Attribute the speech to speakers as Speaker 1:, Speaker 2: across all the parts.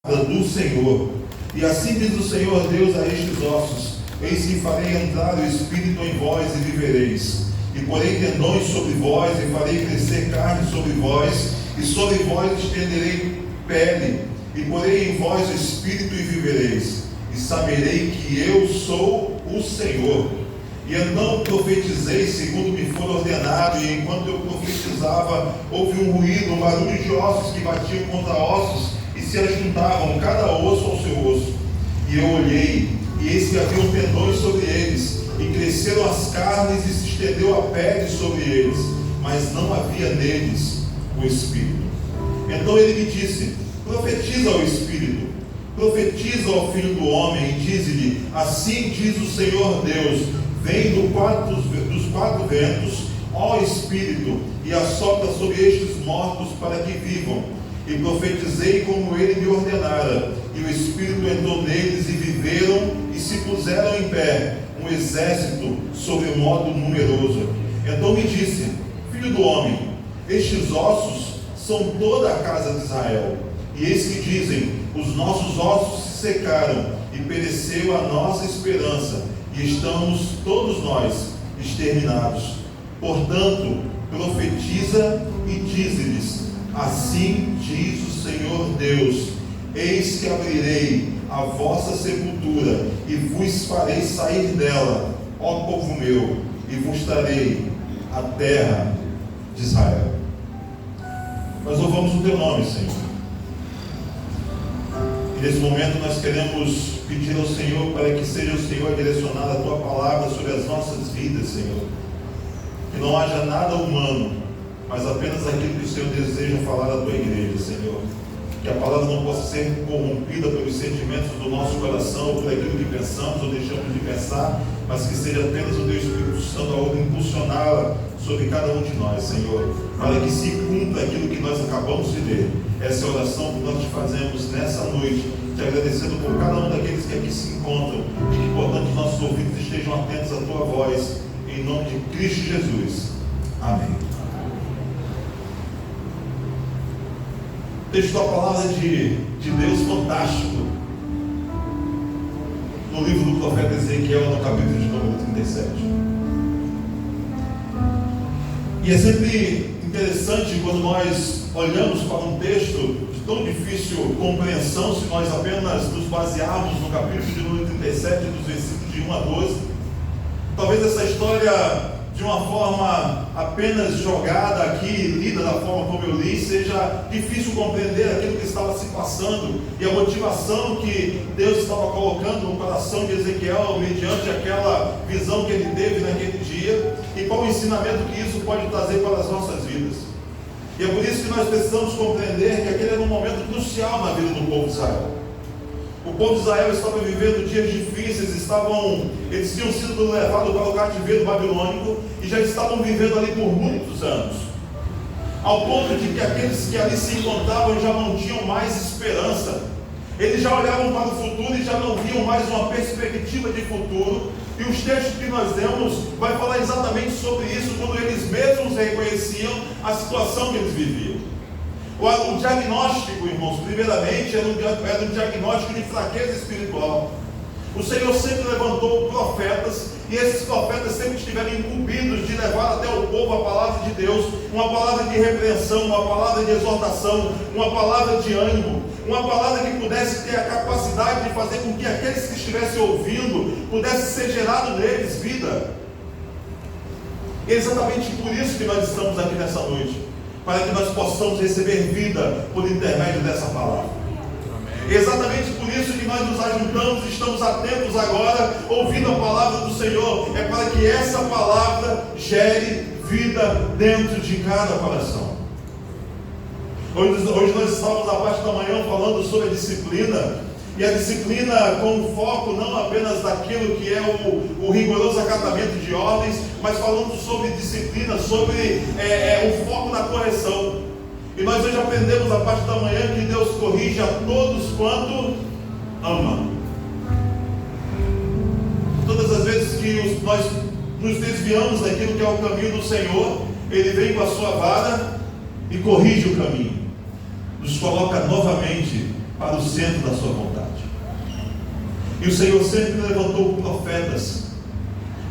Speaker 1: do Senhor. E assim diz o Senhor Deus a estes ossos: eis que farei entrar o Espírito em vós e vivereis. E porei tendões sobre vós e farei crescer carne sobre vós, e sobre vós estenderei pele, e porei em vós o Espírito e vivereis. E saberei que eu sou o Senhor. E então profetizei segundo me for ordenado, e enquanto eu profetizava, houve um ruído, um barulho de ossos que batiam contra ossos, e se ajuntavam, cada osso ao seu osso. E eu olhei, e eis que haviam tendões sobre eles, e cresceram as carnes, e se estendeu a pele sobre eles, mas não havia neles o Espírito. Então ele me disse: profetiza ao Espírito, profetiza ao Filho do Homem, e dize-lhe: assim diz o Senhor Deus, vem dos quatro ventos, ó Espírito, e assopra sobre estes mortos para que vivam. E profetizei como ele me ordenara, e o Espírito entrou neles, e viveram, e se puseram em pé, um exército sobre modo numeroso. Então me disse: filho do homem, estes ossos são toda a casa de Israel. E eis que dizem: os nossos ossos se secaram, e pereceu a nossa esperança, e estamos todos nós exterminados. Portanto, profetiza e dize-lhes: assim diz o Senhor Deus, eis que abrirei a vossa sepultura, e vos farei sair dela, ó povo meu, e vos trarei a terra de Israel. Nós louvamos o teu nome, Senhor. E nesse momento nós queremos pedir ao Senhor para que seja o Senhor a direcionar a tua palavra sobre as nossas vidas, Senhor. Que não haja nada humano, mas apenas aquilo que o Senhor deseja falar à tua igreja, Senhor. Que a palavra não possa ser corrompida pelos sentimentos do nosso coração, ou por aquilo que pensamos ou deixamos de pensar, mas que seja apenas o teu Espírito Santo a impulsioná-la sobre cada um de nós, Senhor, para que se cumpra aquilo que nós acabamos de ler. Essa é a oração que nós te fazemos nessa noite, te agradecendo por cada um daqueles que aqui se encontram, e que, portanto, nossos ouvidos estejam atentos à tua voz, em nome de Cristo Jesus. Amém. Texto da palavra de Deus fantástico, no livro do profeta Ezequiel, no capítulo de número 37. E é sempre interessante quando nós olhamos para um texto de tão difícil compreensão, se nós apenas nos basearmos no capítulo de número 37, dos versículos de 1 a 12. Talvez essa história, de uma forma apenas jogada aqui, lida da forma como eu li, seja difícil compreender aquilo que estava se passando e a motivação que Deus estava colocando no coração de Ezequiel mediante aquela visão que ele teve naquele dia, e qual o ensinamento que isso pode trazer para as nossas vidas. E é por isso que nós precisamos compreender que aquele era um momento crucial na vida do povo de Israel. O povo de Israel estava vivendo dias difíceis, eles tinham sido levados para o cativeiro babilônico e já estavam vivendo ali por muitos anos, ao ponto de que aqueles que ali se encontravam já não tinham mais esperança. Eles já olhavam para o futuro e já não viam mais uma perspectiva de futuro. E os textos que nós lemos vai falar exatamente sobre isso, quando eles mesmos reconheciam a situação que eles viviam. O diagnóstico, irmãos, primeiramente era um diagnóstico de fraqueza espiritual. O Senhor sempre levantou profetas, e esses profetas sempre estiveram incumbidos de levar até o povo a palavra de Deus, uma palavra de repreensão, uma palavra de exortação, uma palavra de ânimo, uma palavra que pudesse ter a capacidade de fazer com que aqueles que estivessem ouvindo pudesse ser gerado neles vida. E é exatamente por isso que nós estamos aqui nessa noite, para que nós possamos receber vida por intermédio dessa palavra. É exatamente por isso que nós nos ajuntamos e estamos atentos agora, ouvindo a palavra do Senhor. É para que essa palavra gere vida dentro de cada coração. Hoje nós estávamos na parte da manhã falando sobre a disciplina, e a disciplina com foco não apenas daquilo que é o rigoroso acatamento de ordens, mas falando sobre disciplina, sobre o foco na correção. E nós hoje aprendemos a parte da manhã que Deus corrige a todos quanto ama. Todas as vezes que nós nos desviamos daquilo que é o caminho do Senhor, Ele vem com a sua vara e corrige o caminho, nos coloca novamente para o centro da sua vontade. E o Senhor sempre levantou profetas,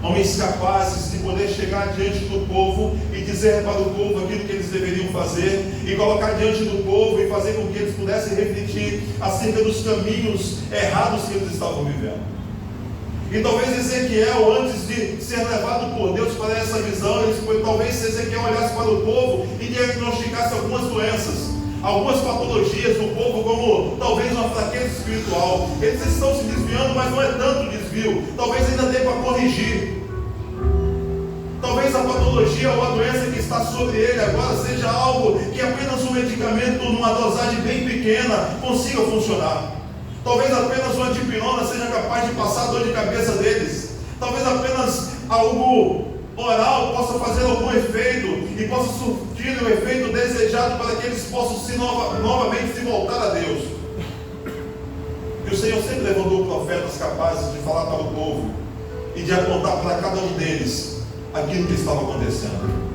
Speaker 1: homens capazes de poder chegar diante do povo e dizer para o povo aquilo que eles deveriam fazer, e colocar diante do povo e fazer com que eles pudessem refletir acerca dos caminhos errados que eles estavam vivendo. E talvez Ezequiel, antes de ser levado por Deus para essa visão, talvez Ezequiel olhasse para o povo e diagnosticasse algumas doenças, algumas patologias do povo, como talvez uma fraqueza espiritual. Eles estão se desviando, mas não é tanto desvio, talvez ainda dê para corrigir. Talvez a patologia ou a doença que está sobre ele agora seja algo que apenas um medicamento numa dosagem bem pequena consiga funcionar. Talvez apenas uma dipirona seja capaz de passar a dor de cabeça deles. Talvez apenas algo oral possa fazer algum efeito e possa surtir o efeito desejado para que eles possam novamente se voltar a Deus. E o Senhor sempre levantou profetas capazes de falar para o povo e de apontar para cada um deles aquilo que estava acontecendo.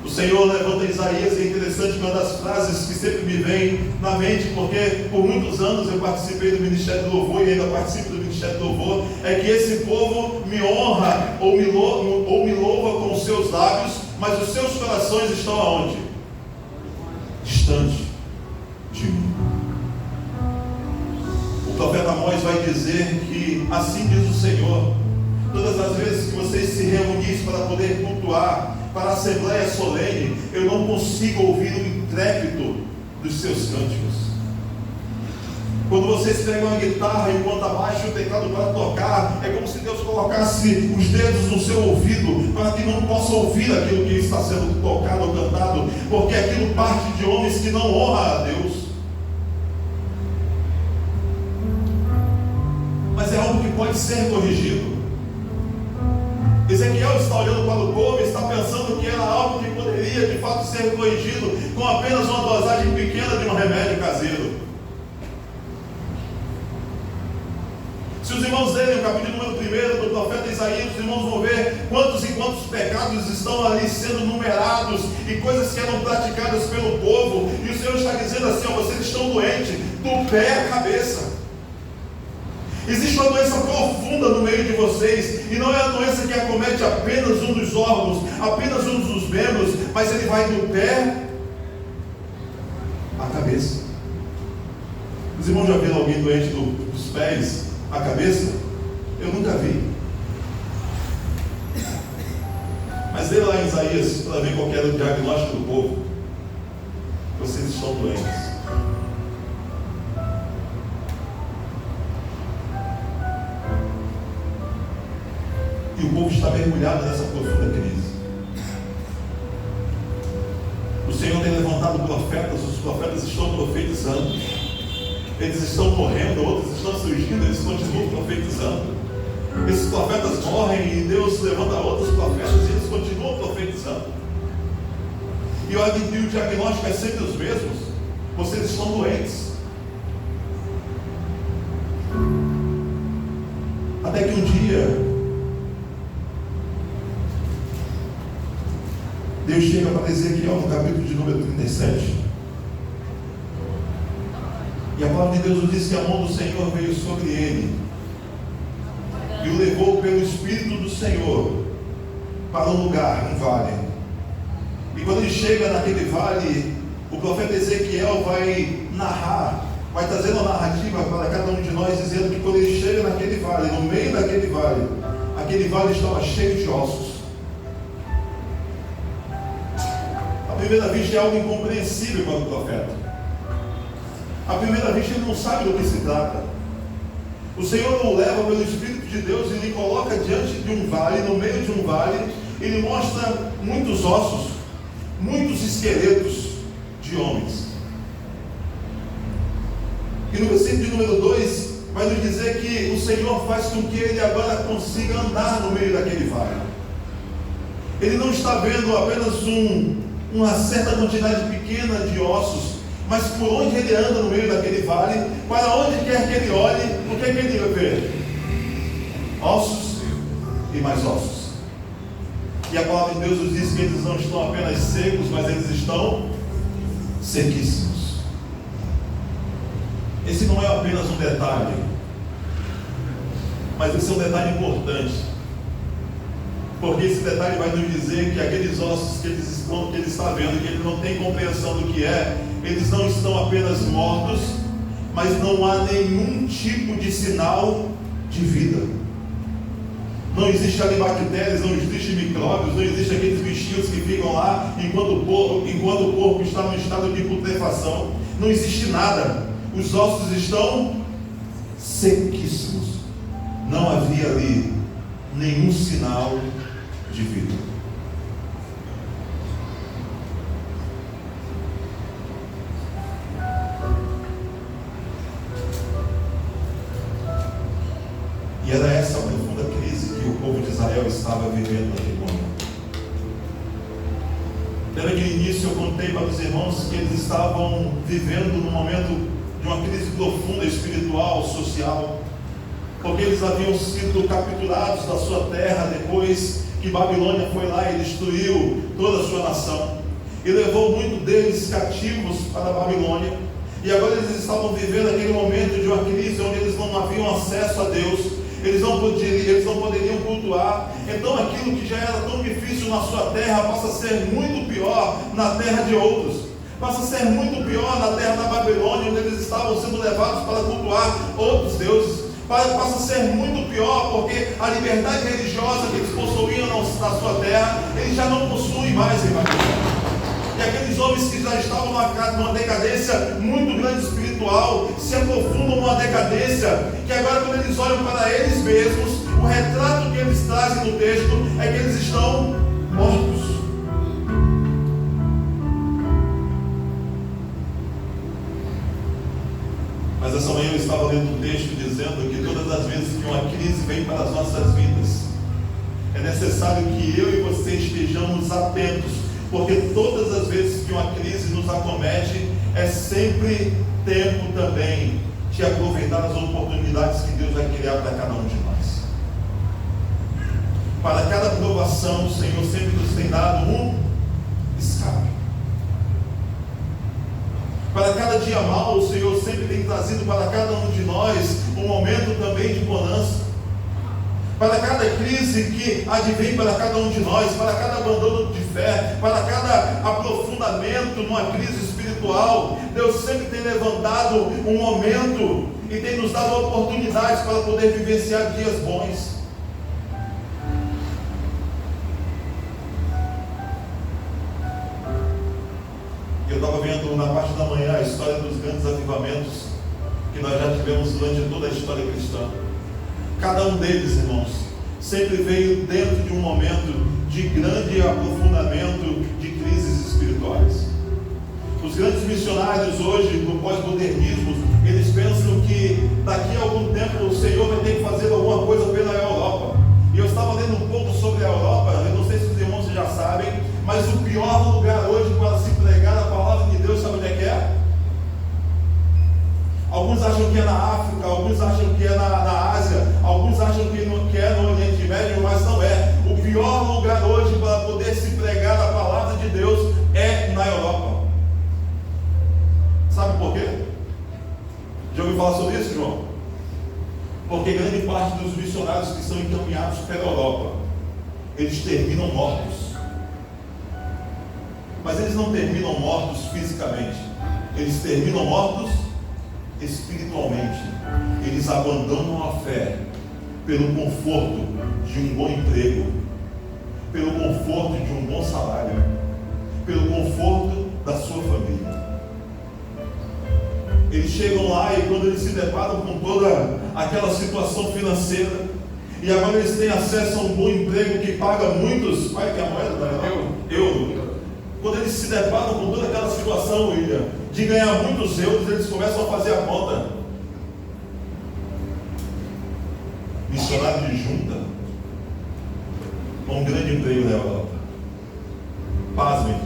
Speaker 1: O Senhor levanta Isaías, e é interessante que uma das frases que sempre me vem na mente, porque por muitos anos eu participei do Ministério do Louvor e ainda participo do Ministério do Louvor, é que esse povo me honra ou me louva com os seus lábios, mas os seus corações estão aonde? Distante de mim. O profeta Amós vai dizer que assim diz o Senhor: todas as vezes que vocês se reunissem para poder cultuar, para a assembleia solene, eu não consigo ouvir o intrépito dos seus cânticos. Quando vocês pegam a guitarra enquanto abaixam o teclado para tocar, é como se Deus colocasse os dedos no seu ouvido para que não possa ouvir aquilo que está sendo tocado ou cantado, porque aquilo parte de homens que não honram a Deus. Mas é algo que pode ser corrigido. Ezequiel está olhando para o povo e está pensando que era algo que poderia de fato ser corrigido com apenas uma dosagem pequena de um remédio caseiro. Se os irmãos lerem o capítulo número 1 do profeta Isaías, os irmãos vão ver quantos e quantos pecados estão ali sendo numerados e coisas que eram praticadas pelo povo, e o Senhor está dizendo assim: ó, vocês estão doentes do pé à cabeça. Existe uma doença profunda no meio de vocês, e não é a doença que acomete apenas um dos órgãos, apenas um dos membros, mas ele vai do pé à cabeça. Os irmãos já viram alguém doente dos pés à cabeça? Eu nunca vi. Mas lê lá em Isaías para ver qual era o diagnóstico do povo. Vocês estão doentes. E o povo está mergulhado nessa profunda crise. O Senhor tem levantado profetas, os profetas estão profetizando. Eles estão morrendo, outros estão surgindo, eles continuam profetizando. Esses profetas morrem e Deus levanta outros profetas e eles continuam profetizando. E olha que o diagnóstico é sempre os mesmos: vocês estão doentes. Até que um dia Deus chega para Ezequiel no capítulo de número 37. E a palavra de Deus nos diz que a mão do Senhor veio sobre ele e o levou pelo Espírito do Senhor para um lugar, um vale. E quando ele chega naquele vale, o profeta Ezequiel vai narrar, vai trazer uma narrativa para cada um de nós, dizendo que quando ele chega naquele vale, no meio daquele vale, aquele vale estava cheio de ossos. À primeira vista é algo incompreensível para o profeta. À primeira vista ele não sabe do que se trata. O Senhor o leva pelo Espírito de Deus e lhe coloca diante de um vale, no meio de um vale. Ele mostra muitos ossos, muitos esqueletos de homens. E no versículo de número 2 vai nos dizer que o Senhor faz com que ele agora consiga andar no meio daquele vale. Ele não está vendo apenas uma certa quantidade pequena de ossos, mas por onde ele anda no meio daquele vale, para onde quer que ele olhe, o que é que ele vê? Ossos e mais ossos. E a palavra de Deus nos diz que eles não estão apenas secos, mas eles estão sequíssimos. esse não é apenas um detalhe, mas esse é um detalhe importante, porque esse detalhe vai nos dizer que aqueles ossos que ele está vendo, que ele não tem compreensão do que é, eles não estão apenas mortos, mas não há nenhum tipo de sinal de vida. Não existe ali bactérias, não existe micróbios, não existe aqueles bichinhos que ficam lá enquanto o corpo está no estado de putrefação. Não existe nada. Os ossos estão sequíssimos. Não havia ali nenhum sinal de vida. E era essa a profunda crise que o povo de Israel estava vivendo naquele momento. Lembra que no início eu contei para os irmãos que eles estavam vivendo num momento de uma crise profunda, espiritual, social, porque eles haviam sido capturados da sua terra depois que Babilônia foi lá e destruiu toda a sua nação e levou muitos deles cativos para a Babilônia. E agora eles estavam vivendo aquele momento de uma crise onde eles não haviam acesso a Deus. Eles não poderiam cultuar. Então aquilo que já era tão difícil na sua terra passa a ser muito pior na terra de outros. Passa a ser muito pior na terra da Babilônia, onde eles estavam sendo levados para cultuar outros deuses. Passa a ser muito pior, porque a liberdade religiosa que eles possuíam na sua terra, eles já não possuem mais em Babilônia. E aqueles homens que já estavam numa decadência muito grande espiritual, se aprofundam numa decadência, que agora quando eles olham para eles mesmos, o retrato que eles trazem no texto é que eles estão mortos. Mas essa manhã eu estava lendo um texto dizendo que todas as vezes que uma crise vem para as nossas vidas, é necessário que eu e você estejamos atentos, porque todas as vezes que uma crise nos acomete, é sempre tempo também de aproveitar as oportunidades que Deus vai criar para cada um de nós. Para cada provação, o Senhor sempre nos tem dado um escape. Para cada dia mal, o Senhor sempre tem trazido para cada um de nós um momento também de bonança. Para cada crise que advém para cada um de nós, para cada abandono de fé, para cada aprofundamento numa crise espiritual, Deus sempre tem levantado um momento e tem nos dado oportunidades para poder vivenciar dias bons. Eu estava vendo na parte da manhã a história dos grandes avivamentos que nós já tivemos durante toda a história cristã. Cada um deles, irmãos, sempre veio dentro de um momento de grande aprofundamento de crises espirituais. Os grandes missionários hoje, do pós-modernismo, eles pensam que daqui a algum tempo o Senhor vai ter que fazer alguma coisa pela Europa. E eu estava lendo um pouco sobre a Europa, eu não sei se os irmãos já sabem, mas o pior lugar hoje para se pregar a palavra de Deus, sabe onde é que é? Alguns acham que é na África, alguns acham que é na Ásia, alguns acham que é no Oriente Médio, mas não é. O pior lugar hoje para poder se pregar a palavra de Deus é na Europa. Sabe por quê? Já ouviu falar sobre isso, João? Porque grande parte dos missionários que são encaminhados pela Europa, eles terminam mortos. Mas eles não terminam mortos fisicamente, eles terminam mortos espiritualmente. Eles abandonam a fé pelo conforto de um bom emprego, pelo conforto de um bom salário, pelo conforto da sua família. Eles chegam lá e quando eles se deparam com toda aquela situação financeira, e agora eles têm acesso a um bom emprego que paga muitos, vai que a moeda da euro. Quando eles se deparam com toda aquela situação, William, de ganhar muitos euros, eles começam a fazer a conta. Missionário de junta, com um grande emprego na Europa. Pasmem,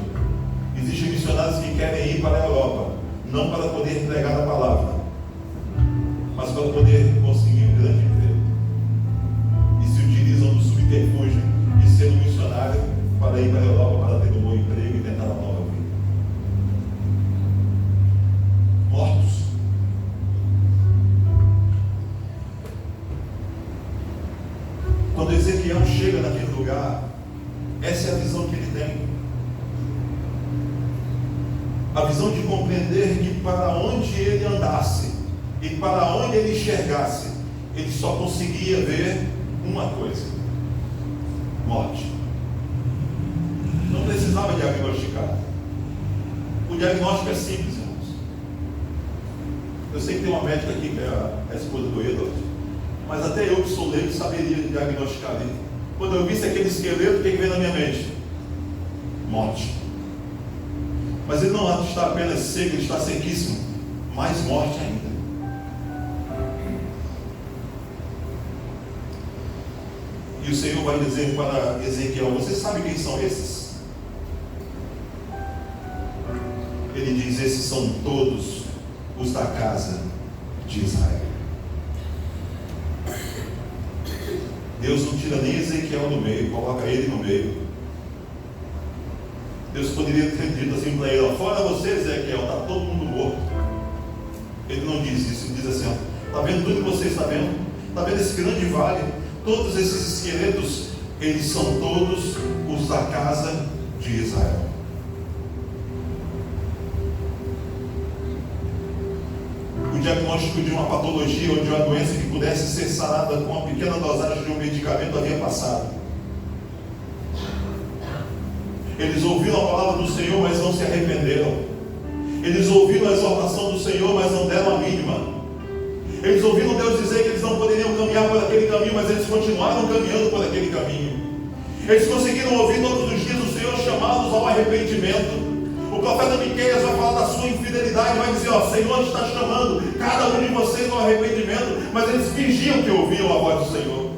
Speaker 1: existem missionários que querem ir para a Europa, não para poder pregar a palavra, mas para poder conseguir um grande emprego. E se utilizam do subterfúgio de ser um missionário para ir para a Europa, para ter um bom emprego e tentar uma nova vida. Mortos. lugar. Essa é a visão que ele tem. A visão de compreender que para onde ele andasse e para onde ele enxergasse, ele só conseguia ver uma coisa: morte. Não precisava diagnosticar. O diagnóstico é simples, irmãos. Eu sei que tem uma médica aqui, que é a esposa do Edward, mas até eu que sou leigo saberia diagnosticar ali. Quando eu visse aquele esqueleto, o que veio na minha mente? Morte. Mas ele não está apenas seco, ele está sequíssimo. Mais morte ainda. E o Senhor vai dizer para Ezequiel: você sabe quem são esses? Ele diz: esses são todos os da casa de Israel. Deus não tira nem Ezequiel do meio, coloca ele no meio. Deus poderia ter dito assim para ele: fora você, Ezequiel, está todo mundo morto. Ele não diz isso, ele diz assim: está vendo tudo que você está vendo? Está vendo esse grande vale? Todos esses esqueletos, eles são todos os da casa de Israel. O diagnóstico de uma patologia ou de uma doença que pudesse ser sarada com uma pequena dosagem de um medicamento havia passado. Eles ouviram a palavra do Senhor, mas não se arrependeram. Eles ouviram a exortação do Senhor, mas não deram a mínima. Eles ouviram Deus dizer que eles não poderiam caminhar por aquele caminho, mas eles continuaram caminhando por aquele caminho. Eles conseguiram ouvir todos os dias o Senhor chamá-los ao arrependimento. O profeta Miqueias vai falar da sua infidelidade, vai dizer: Senhor está chamando cada um de vocês ao arrependimento, mas eles fingiam que ouviam a voz do Senhor.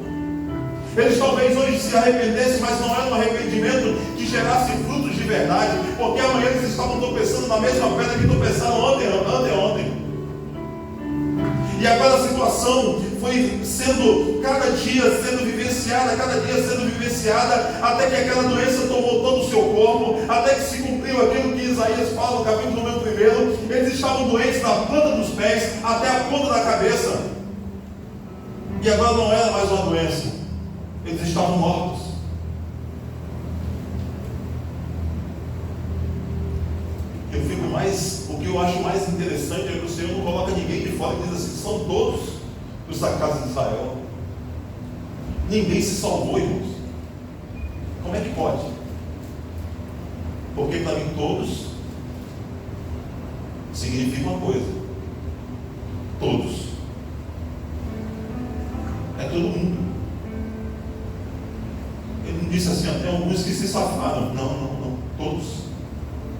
Speaker 1: Eles talvez hoje se arrependessem, mas não era um arrependimento que gerasse frutos de verdade, porque amanhã eles estavam tropeçando na mesma pedra que tropeçaram ontem. E agora a situação foi sendo cada dia sendo vivenciada, até que aquela doença tomou todo o seu corpo, até que se cumpriu aquilo que Isaías fala no capítulo número 1. Eles estavam doentes da planta dos pés até a ponta da cabeça. E agora não era mais uma doença, eles estavam mortos. O que eu acho mais interessante é que o Senhor não coloca ninguém de fora e diz assim: são todos os da casa de Israel. Ninguém se salvou, irmãos. Como é que pode? Porque para mim todos significa uma coisa: todos. É todo mundo. Ele não disse assim: até alguns que se safaram. Não. Todos.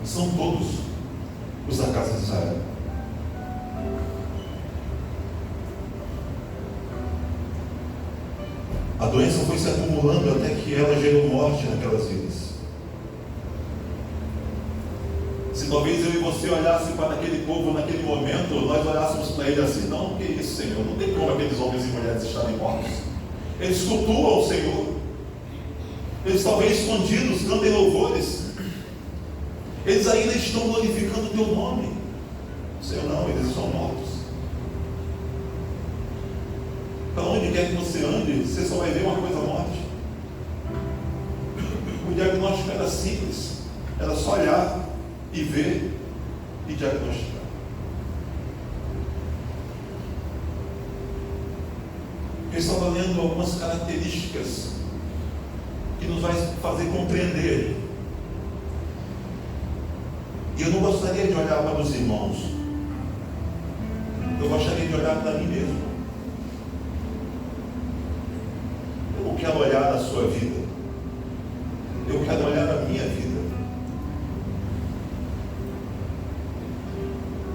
Speaker 1: São todos os da casa de Israel. A doença foi se acumulando até que ela gerou morte naquelas vidas. Se talvez eu e você olhasse para aquele povo naquele momento, nós olhássemos para ele assim: não, que isso, Senhor? Não tem como aqueles homens e mulheres estarem mortos. Eles cultuam o Senhor. Eles talvez escondidos cantem louvores. Eles ainda estão glorificando o teu nome. Senhor, não, eles estão mortos. Para onde quer que você ande, você só vai ver uma coisa: morte. O diagnóstico era simples. Era só olhar e ver e diagnosticar. Eu estava lendo algumas características que nos vai fazer compreender. E eu não gostaria de olhar para os irmãos. Eu gostaria de olhar para mim mesmo. Eu não quero olhar a sua vida. Eu quero olhar a minha vida.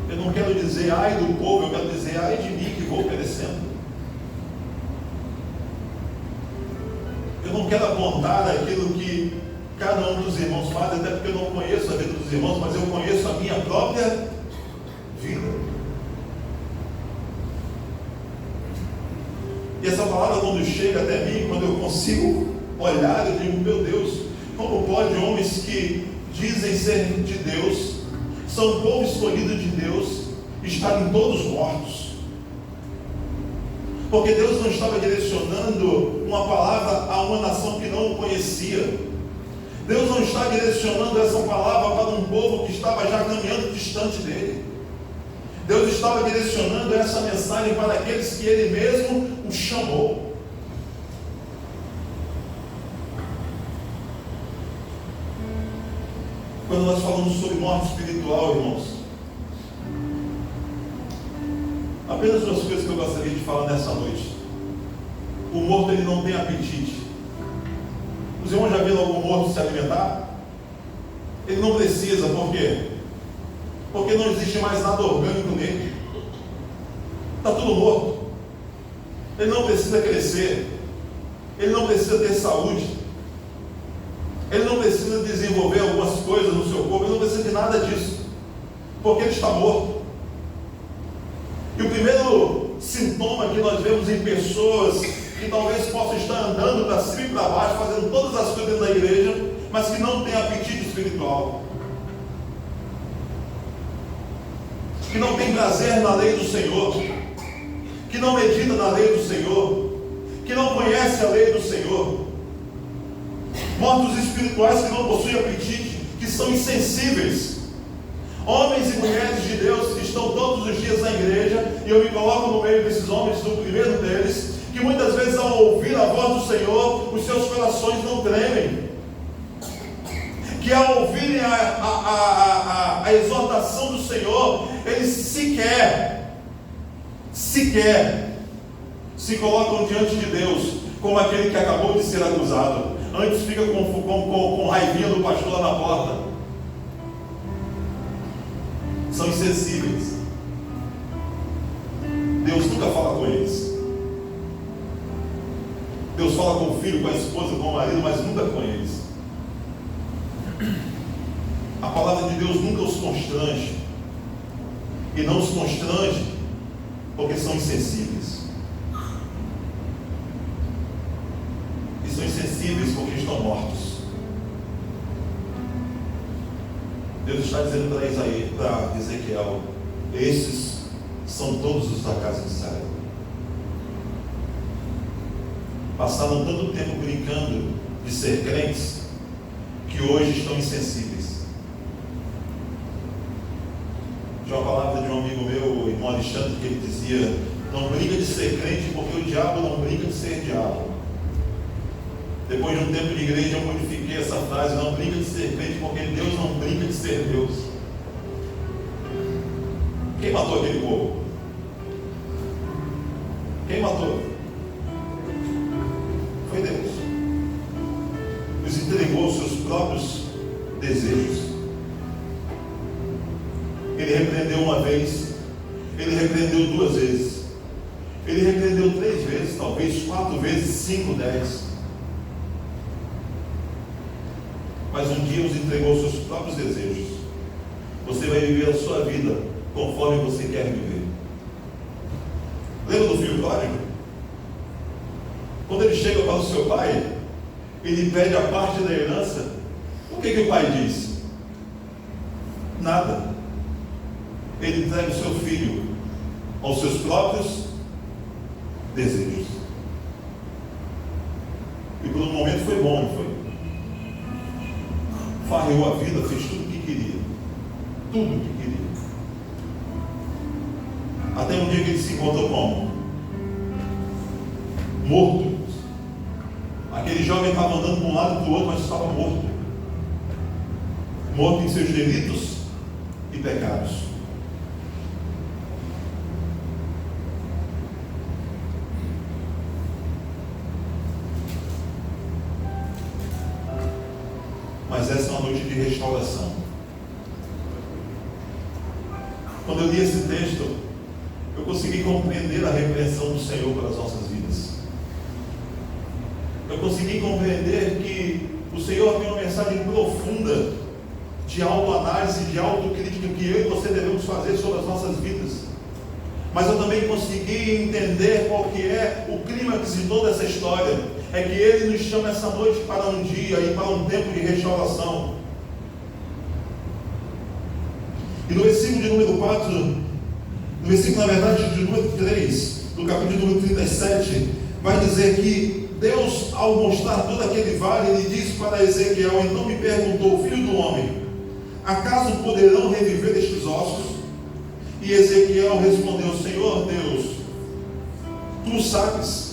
Speaker 1: Eu não quero dizer ai do povo, eu quero dizer ai de mim que vou perecendo. Eu não quero apontar aquilo que cada um dos irmãos faz, até porque eu não conheço a vida dos irmãos, mas eu conheço a minha própria vida. E essa palavra, quando chega até mim, quando eu consigo olhar, eu digo: meu Deus, como pode homens que dizem ser de Deus, são povo escolhido de Deus, estarem todos mortos? Porque Deus não estava direcionando uma palavra a uma nação que não o conhecia. Deus não está direcionando essa palavra para um povo que estava já caminhando distante dele. Deus estava direcionando essa mensagem para aqueles que Ele mesmo o chamou. Quando nós falamos sobre morte espiritual, irmãos, apenas duas coisas que eu gostaria de falar nessa noite. O morto, ele não tem apetite. Os irmãos já viram algum morto se alimentar? Ele não precisa, por quê? Porque não existe mais nada orgânico nele. Está tudo morto. Ele não precisa crescer. Ele não precisa ter saúde. Ele não precisa desenvolver algumas coisas no seu corpo. Ele não precisa de nada disso. Porque ele está morto. E o primeiro sintoma que nós vemos em pessoas que talvez possam estar andando para cima e para baixo, fazendo todas as coisas da igreja, mas que não tem apetite espiritual, que não tem prazer na lei do Senhor, que não medita na lei do Senhor, que não conhece a lei do Senhor. Mortos espirituais que não possuem apetite, que são insensíveis. Homens e mulheres de Deus que estão todos os dias na igreja, e eu me coloco no meio desses homens, do primeiro deles, que muitas vezes ao ouvir a voz do Senhor, os seus corações não tremem, que ao ouvirem a exortação do Senhor, eles sequer se colocam diante de Deus como aquele que acabou de ser acusado. Antes fica com raivinha do pastor lá na porta. São insensíveis. Deus nunca fala com eles. Deus fala com o filho, com a esposa, com o marido, mas nunca com eles. A palavra de Deus nunca os constrange. E não os constrange porque são insensíveis. E são insensíveis porque estão mortos. Deus está dizendo para Ezequiel: esses são todos os da casa de Israel. Passaram tanto tempo brincando de ser crentes, que hoje estão insensíveis. Tinha uma palavra de um amigo meu, o irmão Alexandre, que ele dizia: não brinca de ser crente, porque o diabo não brinca de ser diabo. Depois de um tempo de igreja, eu modifiquei essa frase: não brinca de ser crente, porque Deus não brinca de ser Deus. Quem matou aquele povo? Quem matou? Foi Deus. Os entregou aos seus próprios desejos. Ele repreendeu uma vez, ele repreendeu 2 vezes, ele repreendeu 3 vezes, talvez 4 vezes, 5, 10. Mas um dia os entregou aos seus próprios desejos. Você vai viver a sua vida conforme você quer viver. Lembra do filho pródigo? Quando ele chega para o seu pai, ele pede a parte da herança. O que o pai diz? Nada. Ele entrega o seu filho aos seus próprios desejos. E por um momento foi bom, não foi? Farreou a vida, fez tudo o que queria. Tudo o que queria. Até um dia que ele se encontrou como? Morto. Aquele jovem estava andando de um lado para o outro, mas estava morto. Morto em seus delitos e pecados. Mas essa é uma noite de restauração. Quando eu li esse texto, eu consegui compreender a repreensão do Senhor para as nossas vidas. Eu consegui compreender que o Senhor tem uma mensagem profunda de autoanálise, de autocrítica que eu e você devemos fazer sobre as nossas vidas. Mas eu também consegui entender qual que é o clímax de toda essa história. É que Ele nos chama essa noite para um dia e para um tempo de restauração. E no versículo de número 4, no versículo, na verdade, de número 3, do capítulo 37, vai dizer que Deus, ao mostrar todo aquele vale, ele diz para Ezequiel: então me perguntou, filho do homem, acaso poderão reviver estes ossos? E Ezequiel respondeu: Senhor Deus, tu sabes.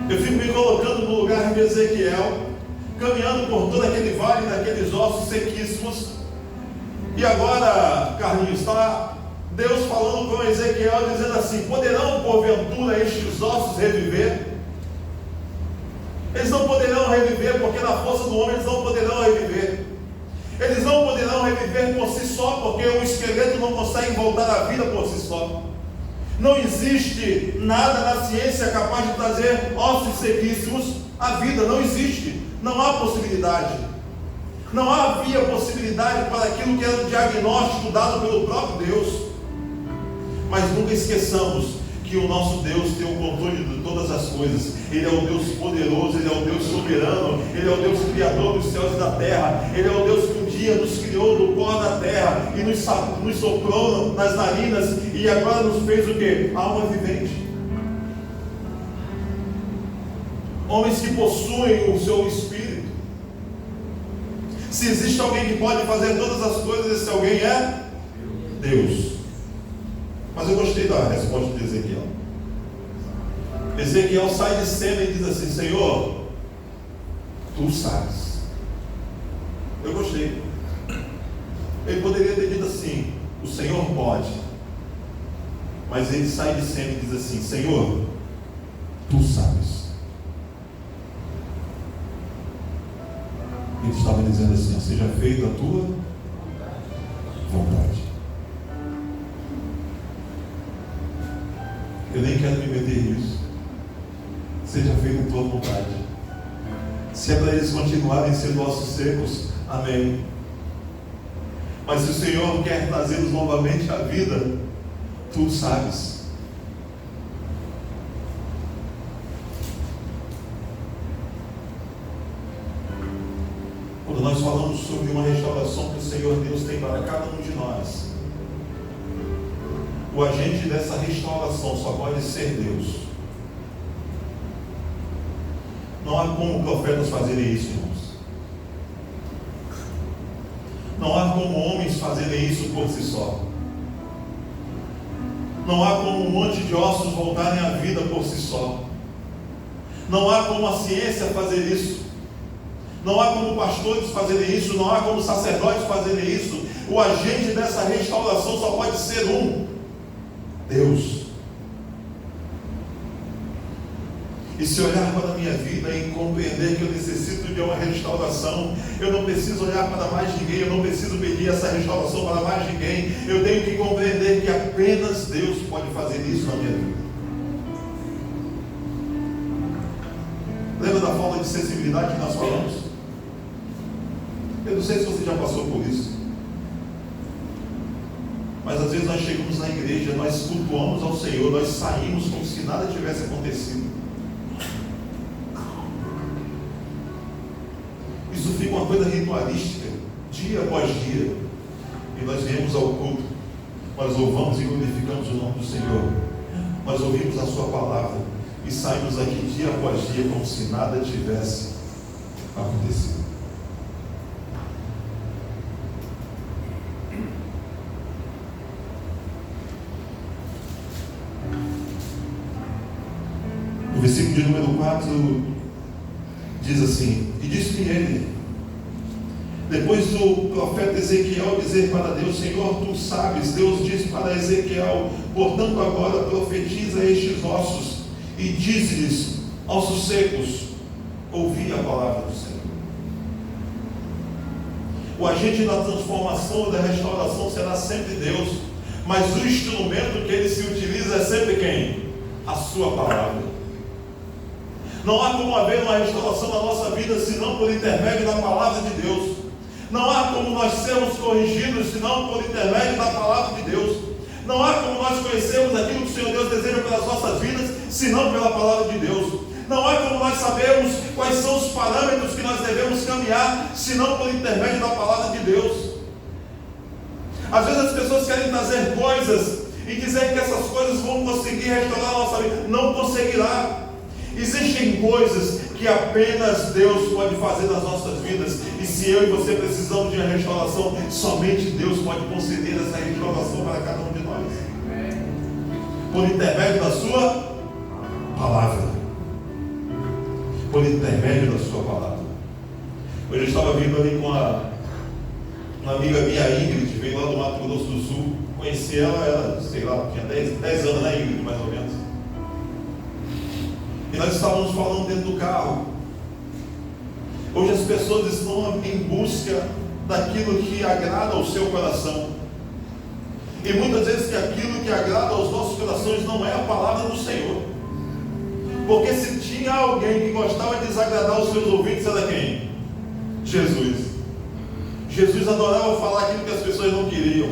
Speaker 1: Eu fico me colocando no lugar de Ezequiel, caminhando por todo aquele vale daqueles ossos sequíssimos. E agora, Carlinhos, está Deus falando com Ezequiel, dizendo assim: poderão porventura estes ossos reviver? Eles não poderão reviver, porque na força do homem eles não poderão reviver. Eles não poderão reviver por si só, porque o esqueleto não consegue voltar à vida por si só. Não existe nada na ciência capaz de trazer ossos sequíssimos à vida. Não existe. Não há possibilidade. Não havia possibilidade para aquilo que era o diagnóstico dado pelo próprio Deus. Mas nunca esqueçamos que o nosso Deus tem o controle de todas as coisas. Ele é o Deus poderoso, Ele é o Deus soberano, Ele é o Deus criador dos céus e da terra. Ele é o Deus que um dia nos criou do pó da terra e nos soprou nas narinas e agora nos fez o quê? Alma vivente. Homens que possuem o seu espírito. Se existe alguém que pode fazer todas as coisas, esse alguém é Deus. Mas eu gostei da resposta de Ezequiel. Ezequiel sai de cena e diz assim: Senhor, tu sabes. Eu gostei. Ele poderia ter dito assim: o Senhor pode. Mas ele sai de cena e diz assim: Senhor, tu sabes. Ele estava dizendo assim: seja feita a tua vontade. Eu nem quero me meter nisso. Seja feita a tua vontade. Se é para eles continuarem sendo ossos secos, amém. Mas se o Senhor quer trazê-los novamente à vida, tu sabes. Quando nós falamos sobre uma restauração que o Senhor Deus tem para cada um de nós, o agente dessa restauração só pode ser Deus. Não há como profetas fazerem isso, irmãos. Não há como homens fazerem isso por si só. Não há como um monte de ossos voltarem à vida por si só. Não há como a ciência fazer isso. Não há como pastores fazerem isso. Não há como sacerdotes fazerem isso. O agente dessa restauração só pode ser um: Deus. E se olhar para a minha vida e compreender que eu necessito de uma restauração, eu não preciso olhar para mais ninguém, eu não preciso pedir essa restauração para mais ninguém. Eu tenho que compreender que apenas Deus pode fazer isso na minha vida. Lembra da falta de sensibilidade que nós falamos? Eu não sei se você já passou por isso. Mas às vezes nós chegamos na igreja, nós cultuamos ao Senhor, nós saímos como se nada tivesse acontecido. Isso fica uma coisa ritualística, dia após dia. E nós viemos ao culto, nós louvamos e glorificamos o nome do Senhor. Nós ouvimos a sua palavra e saímos daqui dia após dia como se nada tivesse acontecido. O versículo de número 4 diz assim: e disse-lhe ele, depois do profeta Ezequiel dizer para Deus: Senhor, tu sabes, Deus diz para Ezequiel: portanto agora profetiza estes ossos e dize-lhes: ossos secos, ouvi a palavra do Senhor. O agente da transformação e da restauração será sempre Deus, mas o instrumento que ele se utiliza é sempre quem? A sua palavra. Não há como haver uma restauração na nossa vida senão por intermédio da palavra de Deus. Não há como nós sermos corrigidos senão por intermédio da palavra de Deus. Não há como nós conhecermos aquilo que o Senhor Deus deseja pelas nossas vidas senão pela palavra de Deus. Não há como nós sabermos quais são os parâmetros que nós devemos caminhar senão por intermédio da palavra de Deus. Às vezes as pessoas querem trazer coisas e dizer que essas coisas vão conseguir restaurar a nossa vida. Não conseguirá. Existem coisas que apenas Deus pode fazer nas nossas vidas, e se eu e você precisamos de uma restauração, somente Deus pode conceder essa restauração para cada um de nós, por intermédio da sua palavra. Por intermédio da sua palavra. Hoje eu estava vindo ali com uma amiga minha, Ingrid, veio lá do Mato Grosso do Sul. Conheci ela, sei lá, tinha 10 anos, né, Ingrid, mais ou menos. E nós estávamos falando dentro do carro. Hoje as pessoas estão em busca daquilo que agrada ao seu coração. E muitas vezes que aquilo que agrada aos nossos corações não é a palavra do Senhor. Porque se tinha alguém que gostava de desagradar os seus ouvidos, era quem? Jesus. Jesus adorava falar aquilo que as pessoas não queriam.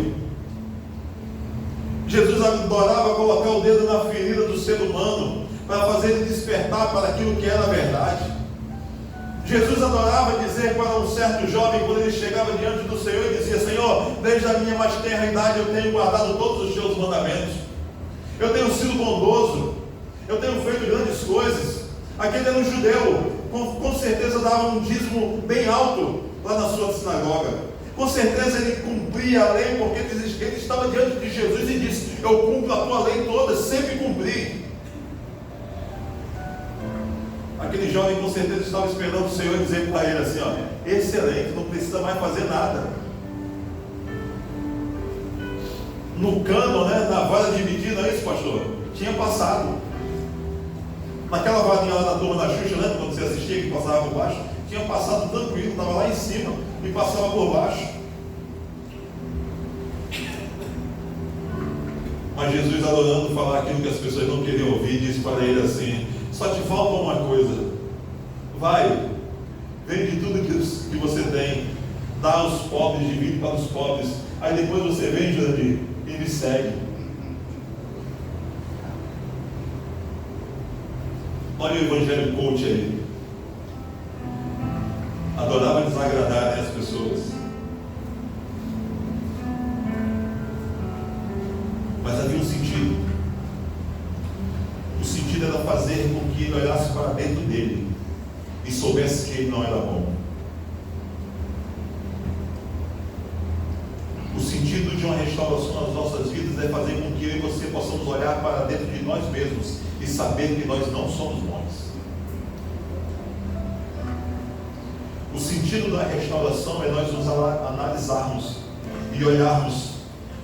Speaker 1: Jesus adorava colocar o dedo na ferida do ser humano para fazer ele despertar para aquilo que era a verdade. Jesus adorava dizer para um certo jovem, quando ele chegava diante do Senhor e dizia: Senhor, desde a minha mais tenra idade eu tenho guardado todos os teus mandamentos, eu tenho sido bondoso, eu tenho feito grandes coisas. Aquele era um judeu, com certeza dava um dízimo bem alto lá na sua sinagoga. Com certeza ele cumpria a lei, porque ele estava diante de Jesus e disse: eu cumpro a tua lei toda, sempre cumpri. Aquele jovem com certeza estava esperando o Senhor dizer para ele assim: ó, excelente, não precisa mais fazer nada. No cano, né, na vara de medir, não é isso, pastor? Tinha passado. Naquela varinha lá da turma da Xuxa, né, quando você assistia, que passava por baixo, tinha passado tranquilo, estava lá em cima e passava por baixo. Mas Jesus, adorando falar aquilo que as pessoas não queriam ouvir, disse para ele assim: só te falta uma coisa, vai, vende tudo que você tem, dá aos pobres, divide para os pobres, aí depois você vem, Jurandir, e me segue. Olha o evangelho coach aí. Adorava desagradar, né, as pessoas. Mas havia um sentido. O sentido era fazer com que ele olhasse para dentro dele e soubesse que ele não era bom. O sentido de uma restauração nas nossas vidas é fazer com que eu e você possamos olhar para dentro de nós mesmos e saber que nós não somos bons. O sentido da restauração é nós nos analisarmos e olharmos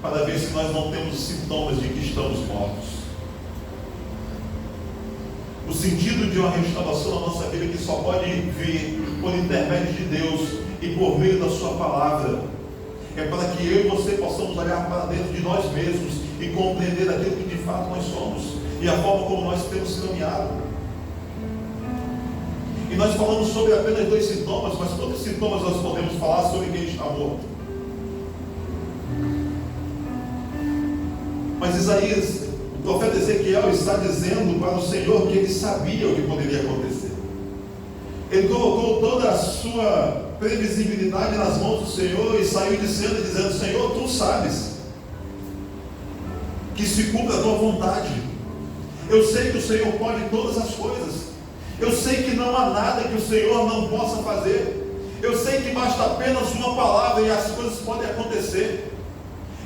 Speaker 1: para ver se nós não temos sintomas de que estamos mortos. O sentido de uma restauração na nossa vida, que só pode vir por intermédio de Deus e por meio da sua palavra, é para que eu e você possamos olhar para dentro de nós mesmos e compreender aquilo que de fato nós somos e a forma como nós temos caminhado. E nós falamos sobre apenas 2 sintomas, mas quantos sintomas nós podemos falar sobre quem está morto? Mas Isaías, o profeta Ezequiel, está dizendo para o Senhor que ele sabia o que poderia acontecer. Ele colocou toda a sua previsibilidade nas mãos do Senhor e saiu dizendo: Senhor, tu sabes que se cumpra a tua vontade. Eu sei que o Senhor pode todas as coisas. Eu sei que não há nada que o Senhor não possa fazer. Eu sei que basta apenas uma palavra e as coisas podem acontecer.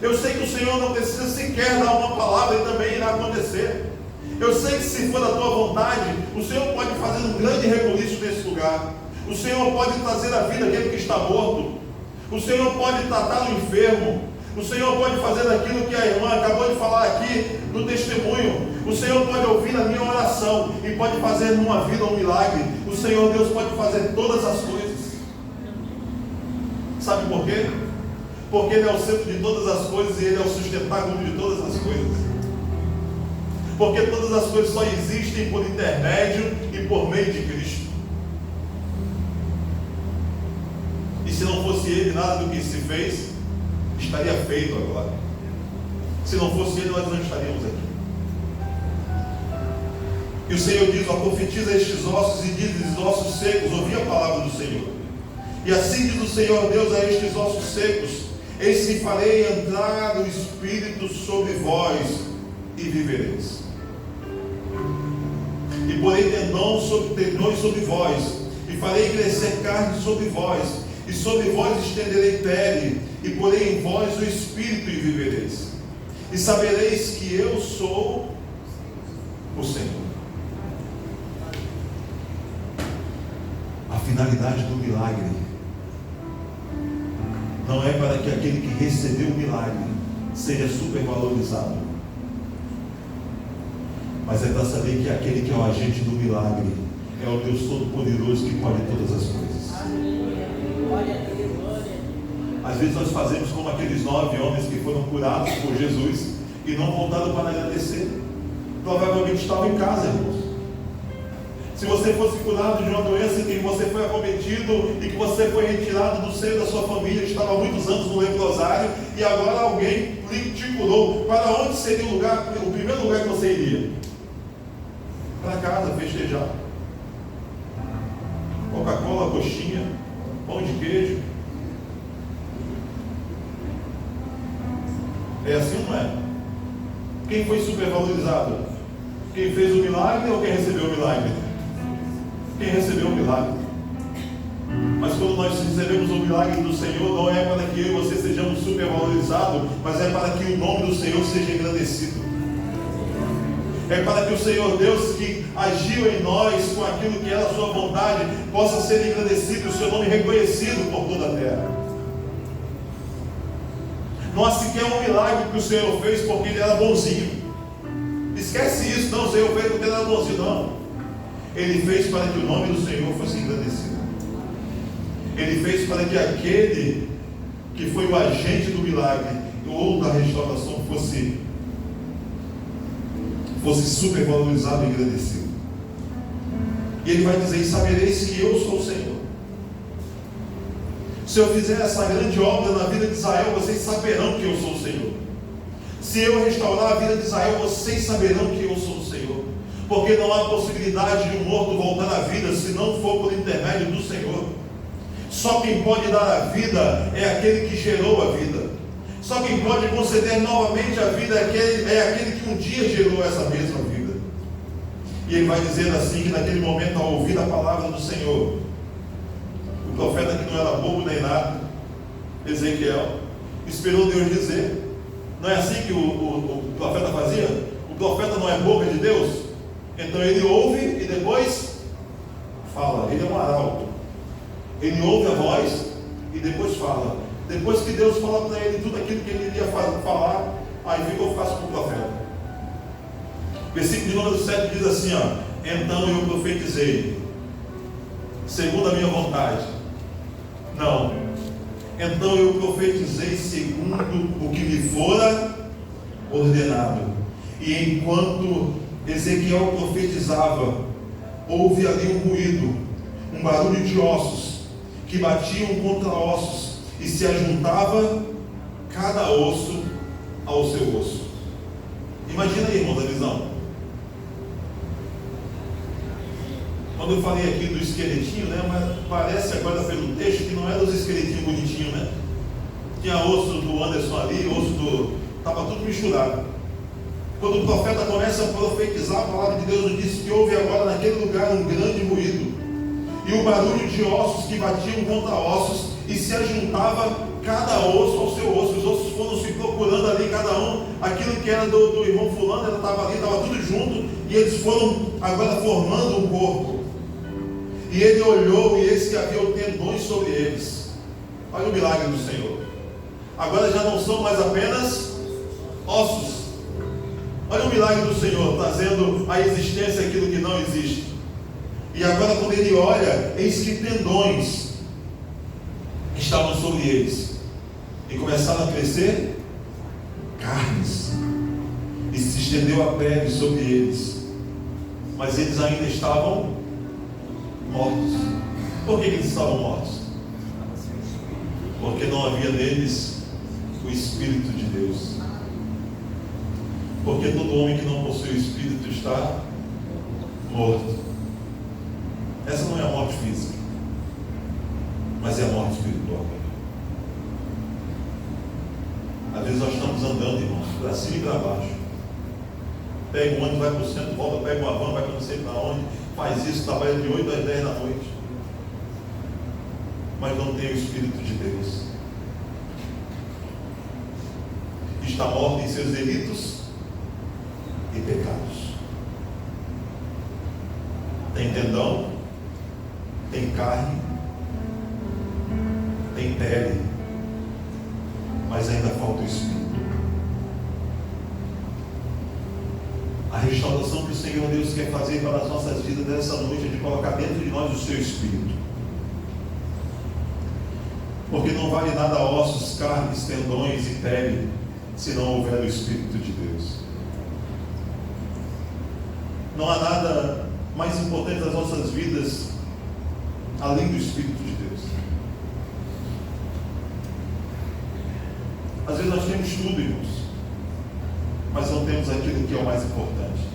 Speaker 1: Eu sei que o Senhor não precisa sequer dar uma palavra e também irá acontecer. Eu sei que se for da tua vontade, o Senhor pode fazer um grande rebuliço nesse lugar. O Senhor pode trazer a vida aquele que está morto. O Senhor pode tratar o enfermo. O Senhor pode fazer aquilo que a irmã acabou de falar aqui no testemunho. O Senhor pode ouvir a minha oração e pode fazer numa vida um milagre. O Senhor Deus pode fazer todas as coisas. Sabe por quê? Porque Ele é o centro de todas as coisas e Ele é o sustentáculo de todas as coisas. Porque todas as coisas só existem por intermédio e por meio de Cristo. E se não fosse Ele, nada do que se fez estaria feito agora. Se não fosse Ele, nós não estaríamos aqui. E o Senhor diz: ó, profetiza estes ossos e diz-lhes: ossos secos, ouvi a palavra do Senhor. E assim diz o Senhor Deus a estes ossos secos: Eis que farei entrar o Espírito sobre vós e vivereis. E porei tendões sobre vós, e farei crescer carne sobre vós, e sobre vós estenderei pele, e porei em vós o Espírito e vivereis. E sabereis que eu sou o Senhor. A finalidade do milagre não é para que aquele que recebeu o milagre seja supervalorizado, mas é para saber que aquele que é o agente do milagre é o Deus Todo-Poderoso que pode todas as coisas. Às vezes nós fazemos como aqueles 9 homens que foram curados por Jesus e não voltaram para agradecer. Provavelmente estavam em casa, irmãos. Se você fosse curado de uma doença em que você foi acometido e que você foi retirado do seio da sua família, que estava há muitos anos no leprosário, e agora alguém te curou, para onde seria o primeiro lugar que você iria? Para casa, festejar. Coca-Cola, coxinha, pão de queijo. É assim ou não é? Quem foi supervalorizado? Quem fez o milagre ou quem recebeu o milagre? Quem recebeu o milagre. Mas quando nós recebemos o milagre do Senhor, não é para que eu e você sejamos supervalorizados, mas é para que o nome do Senhor seja engrandecido. É para que o Senhor Deus, que agiu em nós com aquilo que era a sua vontade, possa ser engrandecido e o seu nome reconhecido por toda a terra. Não há sequer um milagre que o Senhor fez porque ele era bonzinho. Esquece isso, não, o Senhor fez porque ele era bonzinho, não. Ele fez para que o nome do Senhor fosse engrandecido. Ele fez para que aquele que foi o agente do milagre ou da restauração fosse supervalorizado e engrandecido. E ele vai dizer: e sabereis que eu sou o Senhor. Se eu fizer essa grande obra na vida de Israel, vocês saberão que eu sou o Senhor. Se eu restaurar a vida de Israel, vocês saberão que eu sou o Senhor. Porque não há possibilidade de um morto voltar à vida se não for por intermédio do Senhor. Só quem pode dar a vida é aquele que gerou a vida. Só quem pode conceder novamente a vida é aquele que um dia gerou essa mesma vida. E ele vai dizer assim, que naquele momento, ao ouvir a palavra do Senhor, o profeta, que não era bobo nem nada, Ezequiel, esperou Deus dizer. Não é assim que o profeta fazia? O profeta não é boca de Deus? Então ele ouve e depois fala. Ele é um arauto. Ele ouve a voz e depois fala. Depois que Deus fala para ele tudo aquilo que ele iria falar, aí ficou fácil para o profeta. Versículo de número 7 diz assim, ó: então eu profetizei segundo a minha vontade. Não. Então eu profetizei segundo o que me fora ordenado. E enquanto Ezequiel profetizava, houve ali um ruído, um barulho de ossos que batiam contra ossos, e se ajuntava cada osso ao seu osso. Imagina aí, irmãos, a visão. Quando eu falei aqui do esqueletinho, né, mas parece agora pelo texto que não era os esqueletinhos bonitinhos, né? Tinha osso do Anderson ali, osso do... estava tudo misturado. Quando o profeta começa a profetizar, a palavra de Deus nos diz que houve agora naquele lugar um grande ruído, e o barulho de ossos que batiam contra ossos, e se ajuntava cada osso ao seu osso. Os ossos foram se procurando ali, cada um, aquilo que era do irmão fulano, ela estava ali, estava tudo junto, e eles foram agora formando um corpo. E ele olhou, e eis que havia tendões sobre eles. Olha o milagre do Senhor. Agora já não são mais apenas ossos. Olha o milagre do Senhor, trazendo à existência aquilo que não existe. E agora, quando ele olha, eis que tendões estavam sobre eles, e começaram a crescer carnes, e se estendeu a pele sobre eles, mas eles ainda estavam mortos. Por que eles estavam mortos? Porque não havia neles o Espírito de Deus. Porque todo homem que não possui o Espírito está morto. Essa não é a morte física, mas é a morte espiritual. Às vezes nós estamos andando, irmãos, para cima e para baixo. Pega um ônibus, vai para o centro, volta, pega uma van, vai para não sei para onde, faz isso, trabalha de 8 às 10 da noite. Mas não tem o Espírito de Deus. Está morto em seus delitos e pecados. Tem tendão, tem carne, tem pele, mas ainda falta o Espírito. A restauração que o Senhor Deus quer fazer para as nossas vidas nessa noite é de colocar dentro de nós o seu Espírito. Porque não vale nada ossos, carnes, tendões e pele se não houver o Espírito de Deus. Não há nada mais importante nas nossas vidas além do Espírito de Deus. Às vezes nós temos tudo, irmãos, mas não temos aquilo que é o mais importante.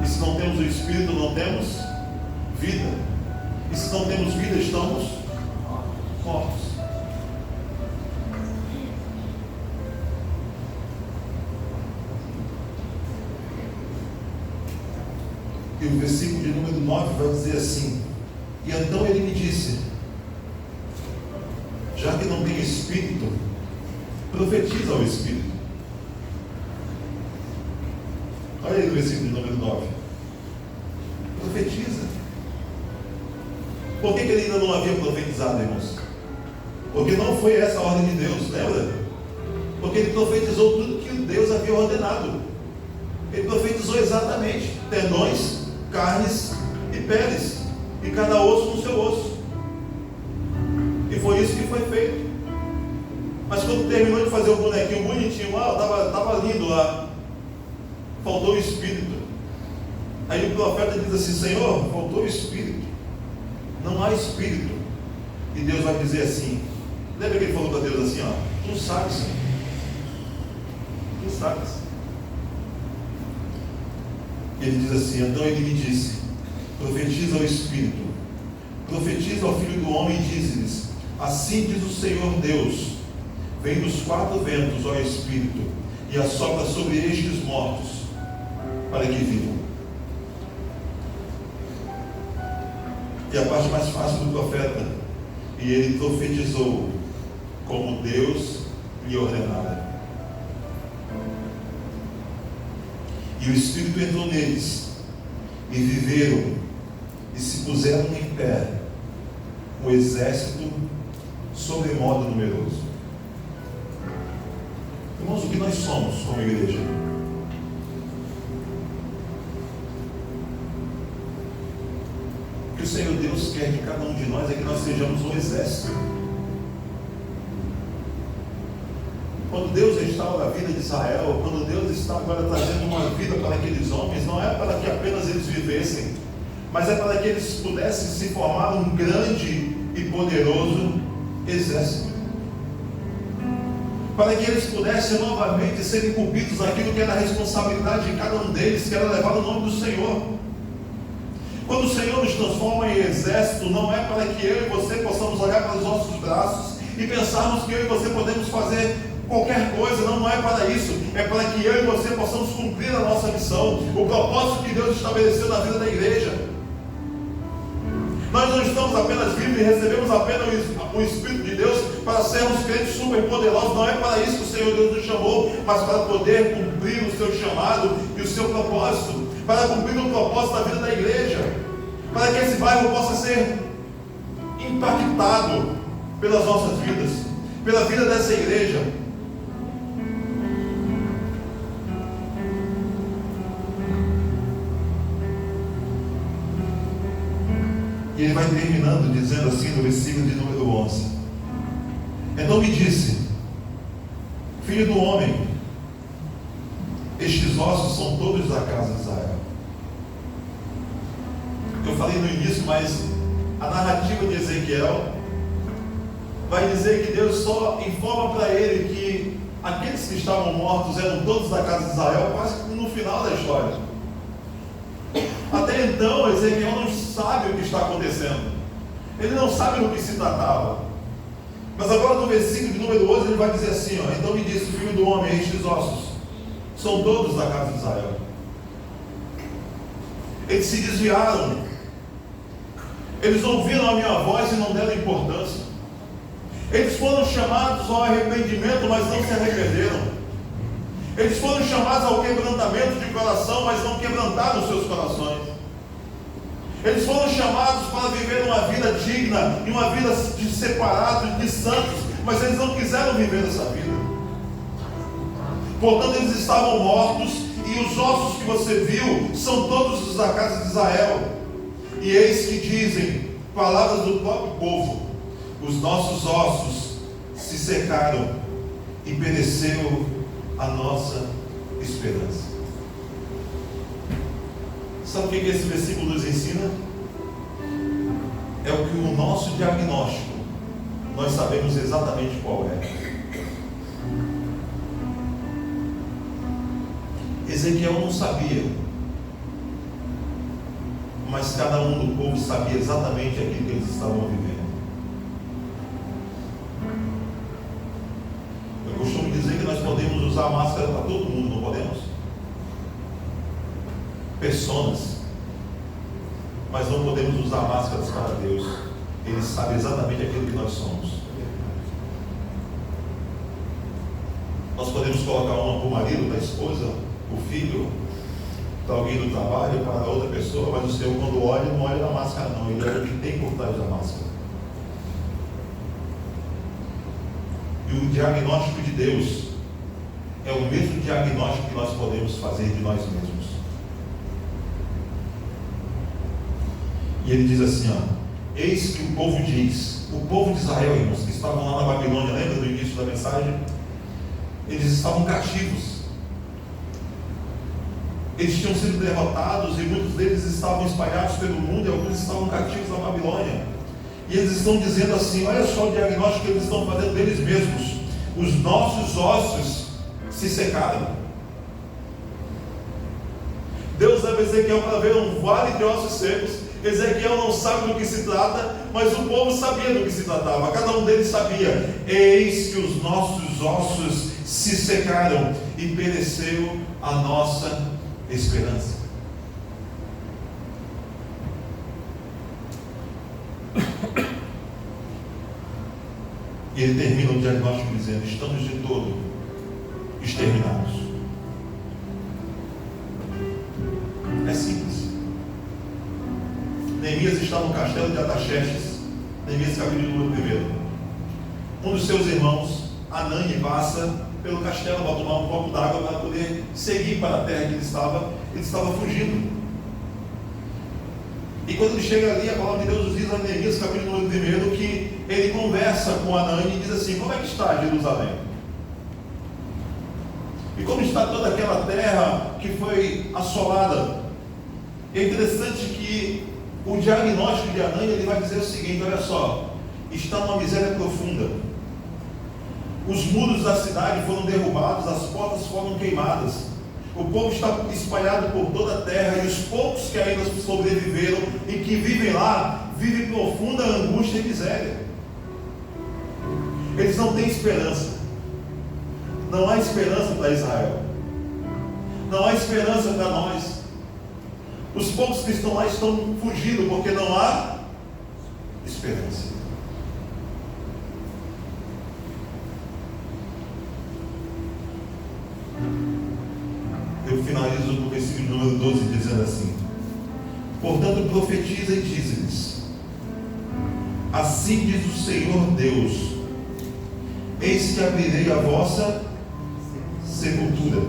Speaker 1: E se não temos o Espírito, não temos vida. E se não temos vida, estamos mortos. E o versículo de número 9 vai dizer assim: e então ele me disse, já que não tem Espírito, profetiza ao Espírito. Olha aí no versículo de número 9. Profetiza. Por que ele ainda não havia profetizado, irmãos? Porque não foi essa a ordem de Deus, lembra? Porque ele profetizou tudo que Deus havia ordenado. Ele profetizou exatamente tendões, carnes e peles, e cada osso no seu osso. E foi isso que foi feito. Mas quando terminou de fazer o bonequinho bonitinho lá, estava lindo lá, faltou o Espírito. Aí o profeta diz assim: Senhor, faltou o Espírito, não há Espírito. E Deus vai dizer assim, lembra que ele falou para Deus assim, ó, tu sabes, Senhor, tu sabes. Ele diz assim, então ele me disse, profetiza ao Espírito, profetiza ao Filho do Homem e diz-lhes, assim diz o Senhor Deus, vem dos 4 ventos, ó Espírito, e assopra sobre estes mortos, para que vivam. E a parte mais fácil do profeta, e ele profetizou como Deus lhe ordenara. E o Espírito entrou neles, e viveram, e se puseram em pé, um exército sobremodo numeroso. Irmãos, o que nós somos como igreja? O que o Senhor Deus quer de cada um de nós é que nós sejamos um exército. Quando Deus restaura a vida de Israel, quando Deus está agora trazendo uma vida para aqueles homens, não é para que apenas eles vivessem, mas é para que eles pudessem se formar um grande e poderoso exército. Para que eles pudessem novamente ser incumbidos naquilo que era a responsabilidade de cada um deles, que era levar o nome do Senhor. Quando o Senhor nos transforma em exército, não é para que eu e você possamos olhar para os nossos braços e pensarmos que eu e você podemos fazer qualquer coisa. Não é para isso. É para que eu e você possamos cumprir a nossa missão, o propósito que Deus estabeleceu na vida da igreja. Nós não estamos apenas vivos e recebemos apenas o Espírito de Deus para sermos crentes super poderosos. Não é para isso que o Senhor Deus nos chamou, mas para poder cumprir o seu chamado e o seu propósito, para cumprir o propósito da vida da igreja, para que esse bairro possa ser impactado pelas nossas vidas, pela vida dessa igreja. E ele vai terminando dizendo assim no versículo de número 11: então me disse, filho do homem, estes ossos são todos da casa de Israel. Eu falei no início, mas a narrativa de Ezequiel vai dizer que Deus só informa para ele que aqueles que estavam mortos eram todos da casa de Israel, quase que no final da história. Até então, Ezequiel não sabe o que está acontecendo. Ele não sabe do que se tratava. Mas agora no versículo de número 11 ele vai dizer assim, ó, então me disse, filho do homem, estes ossos são todos da casa de Israel. Eles se desviaram, eles ouviram a minha voz e não deram importância. Eles foram chamados ao arrependimento, mas não se arrependeram. Eles foram chamados ao quebrantamento de coração, mas não quebrantaram os seus corações. Eles foram chamados para viver uma vida digna e uma vida de separados, de santos, mas eles não quiseram viver essa vida. Portanto, eles estavam mortos, e os ossos que você viu são todos os da casa de Israel. E eis que dizem, palavras do próprio povo, os nossos ossos se secaram e pereceu a nossa esperança. Sabe o que esse versículo nos ensina? É o que o nosso diagnóstico, nós sabemos exatamente qual é. Ezequiel não sabia, mas cada um do povo sabia exatamente aquilo que eles estavam vivendo. Eu costumo dizer que nós podemos usar máscara para todo mundo, não podemos? Personas, mas não podemos usar máscaras para Deus. Ele sabe exatamente aquilo que nós somos. Nós podemos colocar uma para o marido, para a esposa, o filho, para alguém do trabalho, para outra pessoa, mas o Senhor, quando olha, não olha na máscara não, ele olha o que tem por trás da máscara. E o diagnóstico de Deus é o mesmo diagnóstico que nós podemos fazer de nós mesmos. E ele diz assim, ó, eis que o povo diz, o povo de Israel, irmãos, que estavam lá na Babilônia, lembra do início da mensagem? Eles estavam cativos. Eles tinham sido derrotados e muitos deles estavam espalhados pelo mundo e alguns estavam cativos na Babilônia. E eles estão dizendo assim, olha só o diagnóstico que eles estão fazendo deles mesmos. Os nossos ossos se secaram. Deus leva Ezequiel para ver um vale de ossos secos. Ezequiel não sabe do que se trata, mas o povo sabia do que se tratava. Cada um deles sabia. Eis que os nossos ossos se secaram e pereceu a nossa esperança. E ele termina o diagnóstico dizendo, estamos de todo exterminados. É simples. Neemias está no castelo de Artaxerxes, Neemias capítulo 1. Um dos seus irmãos, Anani, passa pelo castelo para tomar um copo d'água para poder seguir para a terra que ele estava fugindo. E quando ele chega ali, a palavra de Deus nos diz a Neemias capítulo 1 que ele conversa com Anani e diz assim, como é que está Jerusalém? E como está toda aquela terra que foi assolada? É interessante que o diagnóstico de Anani, ele vai dizer o seguinte, olha só, está numa miséria profunda. Os muros da cidade foram derrubados, as portas foram queimadas. O povo está espalhado por toda a terra e os poucos que ainda sobreviveram e que vivem lá, vivem profunda angústia e miséria. Eles não têm esperança. Não há esperança para Israel. Não há esperança para nós. Os poucos que estão lá estão fugindo porque não há esperança. Eu finalizo no versículo número 12 dizendo assim, portanto profetiza e diz-lhes, assim diz o Senhor Deus, eis que abrirei a vossa sepultura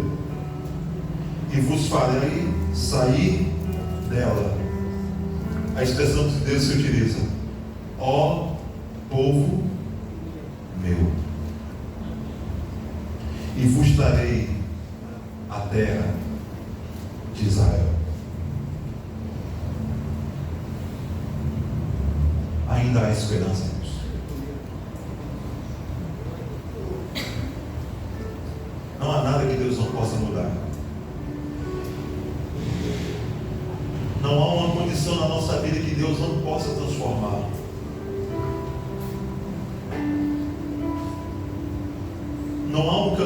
Speaker 1: e vos farei sair dela. A expressão que Deus se utiliza, ó povo meu, e vos trarei a terra de Israel. Ainda há esperança, Deus. Não há nada que Deus não possa mudar. Não há uma condição na nossa vida que Deus não possa transformar.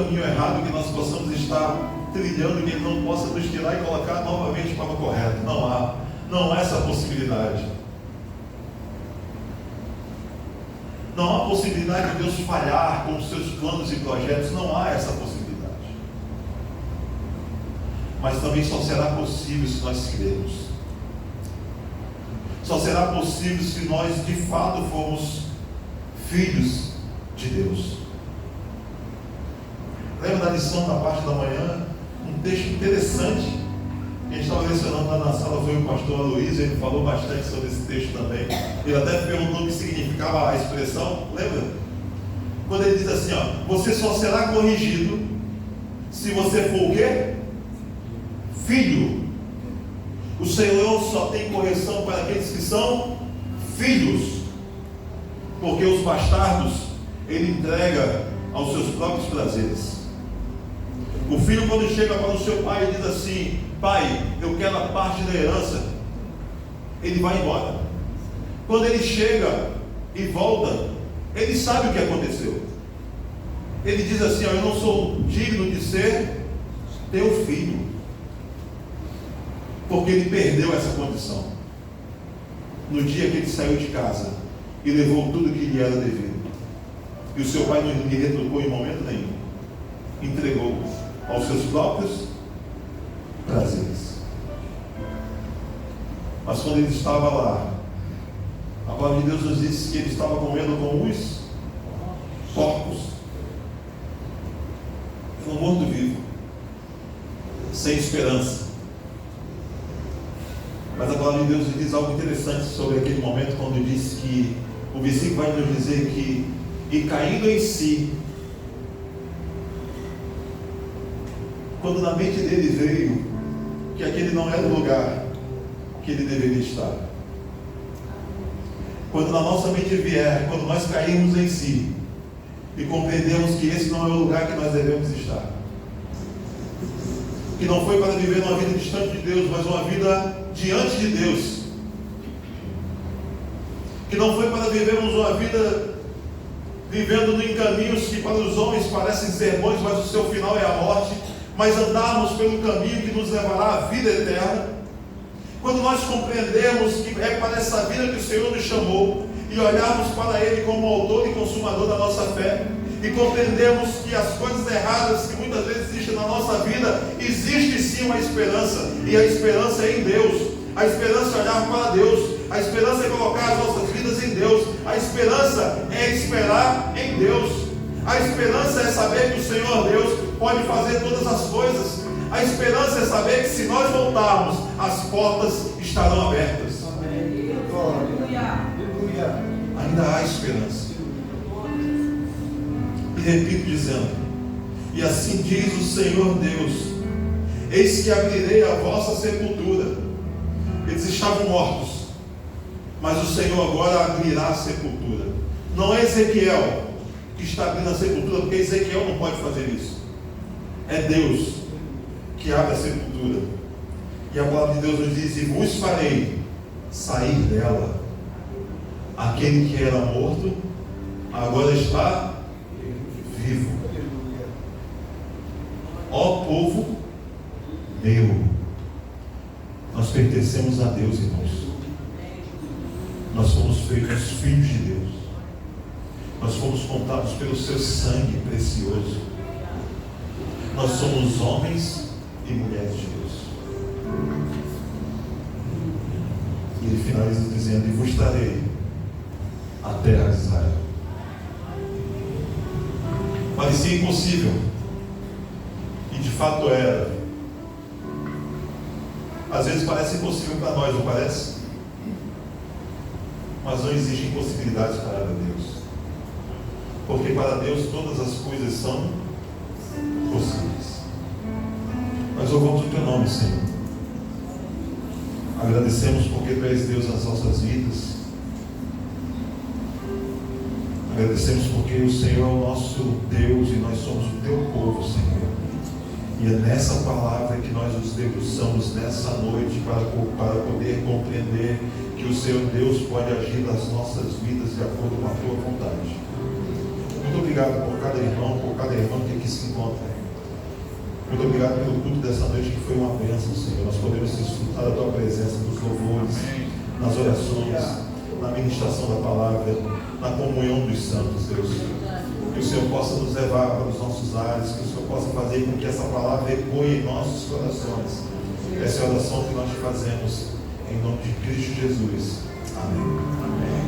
Speaker 1: caminho errado que nós possamos estar trilhando, que Ele não possa nos tirar e colocar novamente para o correto. Não há essa possibilidade. Não há possibilidade de Deus falhar com os seus planos e projetos. Não há essa possibilidade. Mas também só será possível se nós crermos. Só será possível se nós de fato formos filhos de Deus. Lembra da lição da parte da manhã? Um texto interessante que a gente estava lecionando lá na sala, foi o pastor Aloysio, ele falou bastante sobre esse texto também. Ele até perguntou o que significava a expressão, lembra? Quando ele diz assim, você só será corrigido se você for o quê? Filho. O Senhor só tem correção para aqueles que são filhos, porque os bastardos Ele entrega aos seus próprios prazeres. O filho, quando chega para o seu pai e diz assim: pai, eu quero a parte da herança, ele vai embora. Quando ele chega e volta, ele sabe o que aconteceu. Ele diz assim: eu não sou digno de ser teu filho, porque ele perdeu essa condição no dia que ele saiu de casa e levou tudo que lhe era devido. E o seu pai não lhe retrucou em momento nenhum, entregou aos seus próprios prazeres. Mas quando ele estava lá, a palavra de Deus nos diz que ele estava comendo com os porcos, um morto-vivo, sem esperança. Mas a palavra de Deus nos diz algo interessante sobre aquele momento, quando diz que, o versículo vai nos dizer que, e caindo em si, quando na mente dele veio que aquele não era o lugar que ele deveria estar. Quando na nossa mente vier, quando nós cairmos em si e compreendemos que esse não é o lugar que nós devemos estar, que não foi para viver uma vida distante de Deus, mas uma vida diante de Deus, que não foi para vivermos uma vida vivendo em caminhos que para os homens parecem ser bons, mas o seu final é a morte, mas andarmos pelo caminho que nos levará à vida eterna. Quando nós compreendemos que é para essa vida que o Senhor nos chamou, e olharmos para Ele como autor e consumador da nossa fé, e compreendemos que as coisas erradas que muitas vezes existem na nossa vida, existe sim uma esperança, e a esperança é em Deus. A esperança é olhar para Deus, a esperança é colocar as nossas vidas em Deus, a esperança é esperar em Deus, a esperança é saber que o Senhor Deus pode fazer todas as coisas, a esperança é saber que se nós voltarmos, as portas estarão abertas. Ainda há esperança. E repito dizendo: e assim diz o Senhor Deus, eis que abrirei a vossa sepultura. Eles estavam mortos, mas o Senhor agora abrirá a sepultura. Não é Ezequiel que está abrindo a sepultura, porque Ezequiel não pode fazer isso. É Deus que abre a sepultura. E a palavra de Deus nos diz: e vos farei sair dela. Aquele que era morto agora está vivo. Ó povo meu, nós pertencemos a Deus, irmãos. Nós fomos feitos filhos de Deus. Nós fomos contados pelo seu sangue precioso. Nós somos homens e mulheres de Deus. E ele finaliza dizendo: e vos darei a terra de Israel. Parecia impossível, e de fato era. Às vezes parece impossível para nós, não parece? Mas não existem impossibilidades para Deus, porque para Deus todas as coisas são possíveis. Nós louvamos o teu nome, Senhor. Agradecemos porque tu és Deus nas nossas vidas. Agradecemos porque o Senhor é o nosso Deus e nós somos o teu povo, Senhor. E é nessa palavra que nós nos debruçamos nessa noite para poder compreender que o Senhor Deus pode agir nas nossas vidas de acordo com a tua vontade. Muito obrigado por cada irmão, por cada irmã que aqui se encontra. Muito obrigado pelo culto dessa noite, que foi uma bênção, Senhor. Nós podemos desfrutar da Tua presença, dos louvores, nas orações, na ministração da palavra, na comunhão dos santos, Deus. Que o Senhor possa nos levar para os nossos lares, que o Senhor possa fazer com que essa palavra ecoe em nossos corações. Essa é a oração que nós te fazemos, em nome de Cristo Jesus. Amém. Amém.